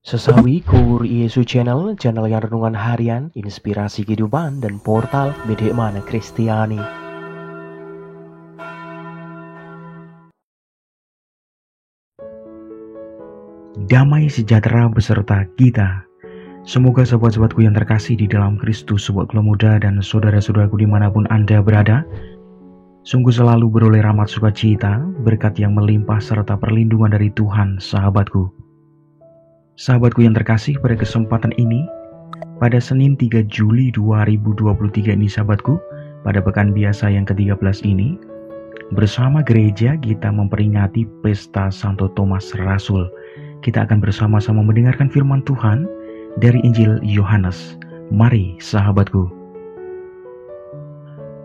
Sesawi Kur Yesu Channel yang renungan harian, inspirasi kehidupan, dan portal Bedemana Kristiani. Damai sejahtera beserta kita. Semoga sobat-sobatku yang terkasih di dalam Kristus, sobat muda dan saudara-saudaraku dimanapun Anda berada, sungguh selalu beroleh rahmat sukacita, berkat yang melimpah serta perlindungan dari Tuhan, sahabatku. Sahabatku yang terkasih, pada kesempatan ini, pada Senin 3 Juli 2023 ini sahabatku, pada pekan biasa yang ke-13 ini, bersama gereja kita memperingati Pesta Santo Thomas Rasul. Kita akan bersama-sama mendengarkan firman Tuhan dari Injil Yohanes. Mari sahabatku.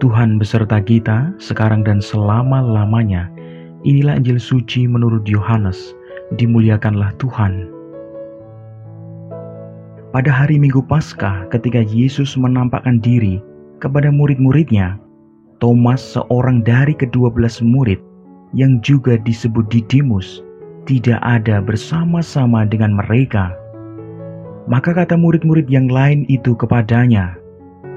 Tuhan beserta kita sekarang dan selama-lamanya. Inilah Injil suci menurut Yohanes. Dimuliakanlah Tuhan. Pada hari Minggu Paskah, ketika Yesus menampakkan diri kepada murid-muridnya, Thomas, seorang dari ke-12 murid yang juga disebut Didimus, tidak ada bersama-sama dengan mereka. Maka kata murid-murid yang lain itu kepadanya,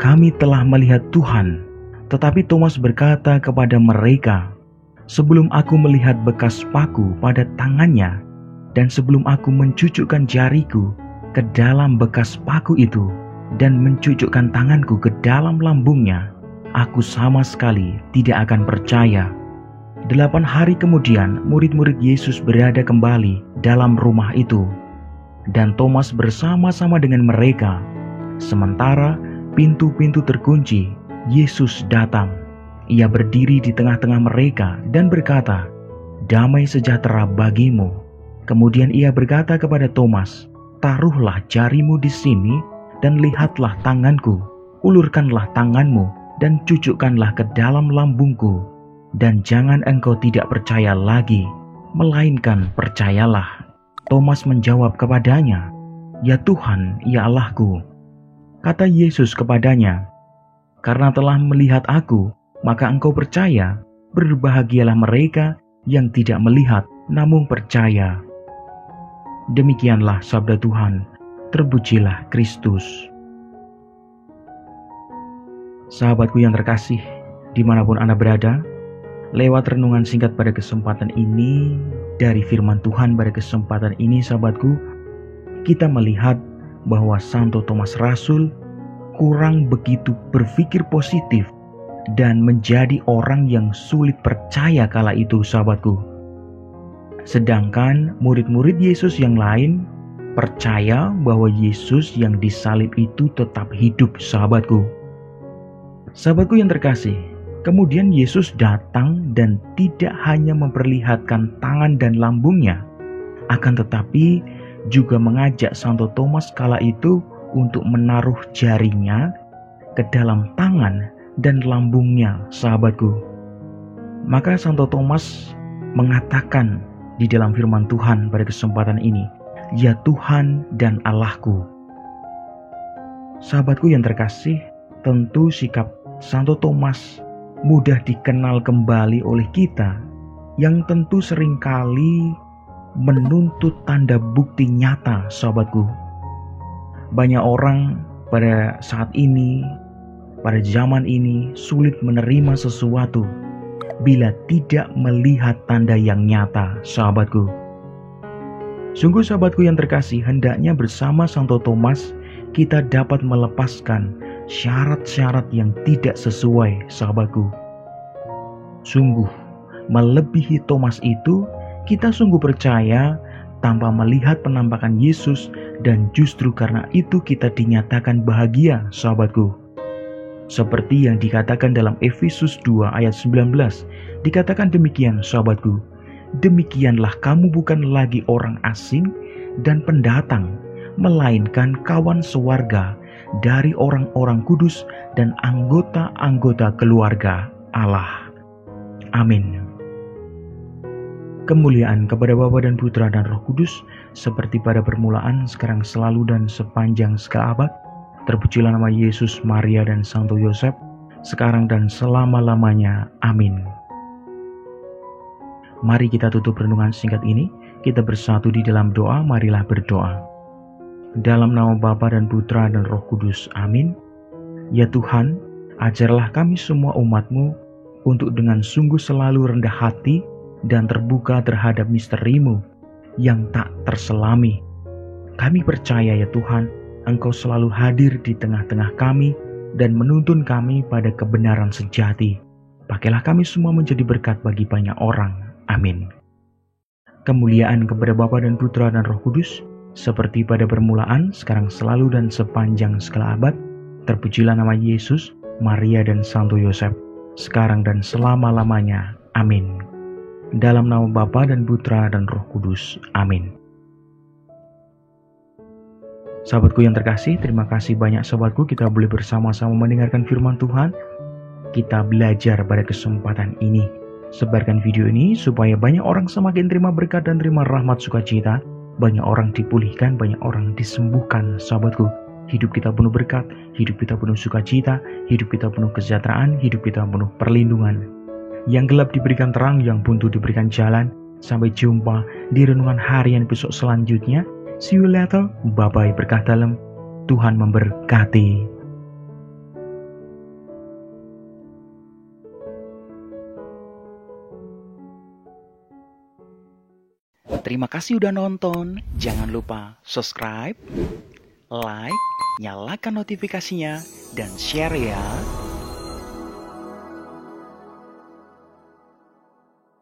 "Kami telah melihat Tuhan." Tetapi Thomas berkata kepada mereka, "Sebelum aku melihat bekas paku pada tangannya, dan sebelum aku mencucukkan jariku ke dalam bekas paku itu, dan mencucukkan tanganku ke dalam lambungnya, aku sama sekali tidak akan percaya." 8 hari kemudian, murid-murid Yesus berada kembali dalam rumah itu, dan Thomas bersama-sama dengan mereka. Sementara pintu-pintu terkunci, Yesus datang. Ia berdiri di tengah-tengah mereka dan berkata, "Damai sejahtera bagimu." Kemudian ia berkata kepada Thomas, "Taruhlah jarimu di sini dan lihatlah tanganku. Ulurkanlah tanganmu dan cucukkanlah ke dalam lambungku. Dan jangan engkau tidak percaya lagi, melainkan percayalah." Thomas menjawab kepadanya, "Ya Tuhan, ya Allahku." Kata Yesus kepadanya, "Karena telah melihat aku, maka engkau percaya. Berbahagialah mereka yang tidak melihat, namun percaya." Demikianlah sabda Tuhan. Terpujilah Kristus. Sahabatku yang terkasih, dimanapun Anda berada, lewat renungan singkat pada kesempatan ini, dari firman Tuhan pada kesempatan ini sahabatku, kita melihat bahwa Santo Thomas Rasul kurang begitu berpikir positif dan menjadi orang yang sulit percaya kala itu sahabatku. Sedangkan murid-murid Yesus yang lain percaya bahwa Yesus yang disalib itu tetap hidup sahabatku. Sahabatku yang terkasih, kemudian Yesus datang dan tidak hanya memperlihatkan tangan dan lambungnya, akan tetapi juga mengajak Santo Thomas kala itu untuk menaruh jarinya ke dalam tangan dan lambungnya sahabatku. Maka Santo Thomas mengatakan di dalam firman Tuhan pada kesempatan ini, "Ya Tuhan dan Allahku." Sahabatku yang terkasih, tentu sikap Santo Thomas mudah dikenal kembali oleh kita, yang tentu seringkali menuntut tanda bukti nyata sahabatku. Banyak orang pada saat ini, pada zaman ini, sulit menerima sesuatu bila tidak melihat tanda yang nyata sahabatku. Sungguh sahabatku yang terkasih, hendaknya bersama Santo Thomas kita dapat melepaskan syarat-syarat yang tidak sesuai sahabatku. Sungguh melebihi Thomas itu, kita sungguh percaya tanpa melihat penampakan Yesus, dan justru karena itu kita dinyatakan bahagia sahabatku. Seperti yang dikatakan dalam Efesus 2 ayat 19, dikatakan demikian sahabatku, "Demikianlah kamu bukan lagi orang asing dan pendatang, melainkan kawan sewarga dari orang-orang kudus dan anggota-anggota keluarga Allah." Amin. Kemuliaan kepada Bapa dan Putra dan Roh Kudus, seperti pada permulaan, sekarang, selalu, dan sepanjang segala abad. Terpujilah nama Yesus, Maria, dan Santo Yosef, sekarang dan selama-lamanya. Amin. Mari kita tutup renungan singkat ini. Kita bersatu di dalam doa, marilah berdoa. Dalam nama Bapa dan Putra dan Roh Kudus. Amin. Ya Tuhan, ajarlah kami semua umat-Mu untuk dengan sungguh selalu rendah hati dan terbuka terhadap misteri-Mu yang tak terselami. Kami percaya ya Tuhan, Engkau selalu hadir di tengah-tengah kami dan menuntun kami pada kebenaran sejati. Pakailah kami semua menjadi berkat bagi banyak orang. Amin. Kemuliaan kepada Bapa dan Putra dan Roh Kudus, seperti pada permulaan, sekarang selalu dan sepanjang segala abad. Terpujilah nama Yesus, Maria dan Santo Yosef, sekarang dan selama-lamanya. Amin. Dalam nama Bapa dan Putra dan Roh Kudus. Amin. Sahabatku yang terkasih, terima kasih banyak sahabatku, kita boleh bersama-sama mendengarkan firman Tuhan. Kita belajar pada kesempatan ini. Sebarkan video ini supaya banyak orang semakin terima berkat dan terima rahmat sukacita. Banyak orang dipulihkan, banyak orang disembuhkan sahabatku. Hidup kita penuh berkat, hidup kita penuh sukacita, hidup kita penuh kesejahteraan, hidup kita penuh perlindungan. Yang gelap diberikan terang, yang buntu diberikan jalan. Sampai jumpa di renungan harian besok selanjutnya. See you later. Bye-bye, berkah dalam. Tuhan memberkati. Terima kasih udah nonton. Jangan lupa subscribe, like, nyalakan notifikasinya, dan share ya.